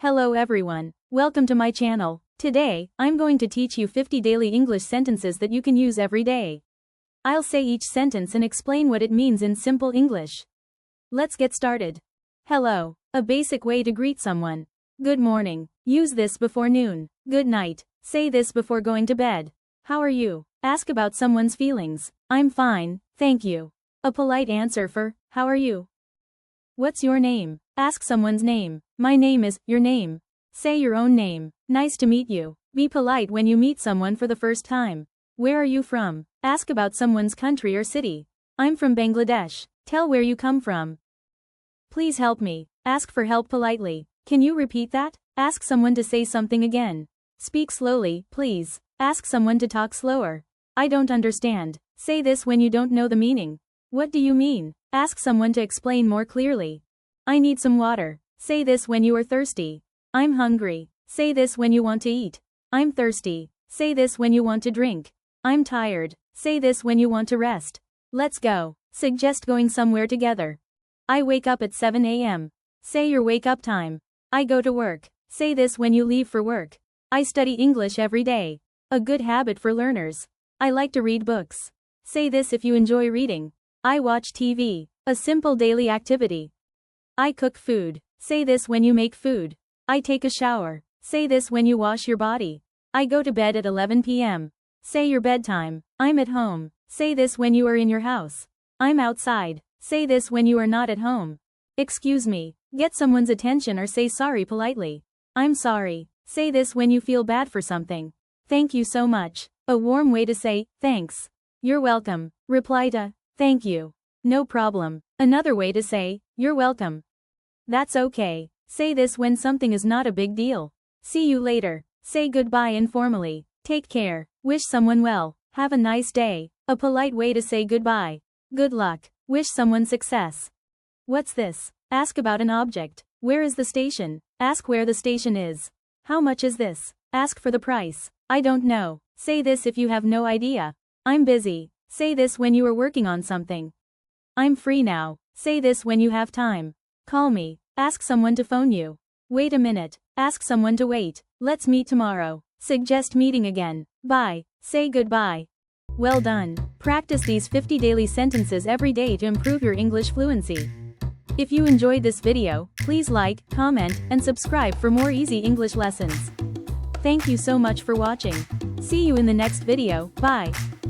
Hello everyone. Welcome to my channel. Today, I'm going to teach you 50 daily English sentences that you can use every day. I'll say each sentence and explain what it means in simple English. Let's get started. Hello. A basic way to greet someone. Good morning. Use this before noon. Good night. Say this before going to bed. How are you? Ask about someone's feelings. I'm fine, thank you. A polite answer for, how are you? What's your name? Ask someone's name. My name is, your name. Say your own name. Nice to meet you. Be polite when you meet someone for the first time. Where are you from? Ask about someone's country or city. I'm from Bangladesh. Tell where you come from. Please help me. Ask for help politely. Can you repeat that? Ask someone to say something again. Speak slowly, please. Ask someone to talk slower. I don't understand. Say this when you don't know the meaning. What do you mean? Ask someone to explain more clearly. I need some water. Say this when you are thirsty. I'm hungry. Say this when you want to eat. I'm thirsty. Say this when you want to drink. I'm tired. Say this when you want to rest. Let's go. Suggest going somewhere together. I wake up at 7 a.m. Say your wake up time. I go to work. Say this when you leave for work. I study English every day. A good habit for learners. I like to read books. Say this if you enjoy reading. I watch TV. A simple daily activity. I cook food. Say this when you make food. I take a shower. Say this when you wash your body. I go to bed at 11 p.m. Say your bedtime. I'm at home. Say this when you are in your house. I'm outside. Say this when you are not at home. Excuse me. Get someone's attention or say sorry politely. I'm sorry. Say this when you feel bad for something. Thank you so much. A warm way to say, thanks. You're welcome. Reply to, thank you. No problem. Another way to say, you're welcome. That's okay. Say this when something is not a big deal. See you later. Say goodbye informally. Take care. Wish someone well. Have a nice day. A polite way to say goodbye. Good luck. Wish someone success. What's this? Ask about an object. Where is the station? Ask where the station is. How much is this? Ask for the price. I don't know. Say this if you have no idea. I'm busy. Say this when you are working on something. I'm free now. Say this when you have time. Call me. Ask someone to phone you. Wait a minute. Ask someone to wait. Let's meet tomorrow. Suggest meeting again. Bye. Say goodbye. Well done. Practice these 50 daily sentences every day to improve your English fluency. If you enjoyed this video, please like, comment, and subscribe for more easy English lessons. Thank you so much for watching. See you in the next video. Bye.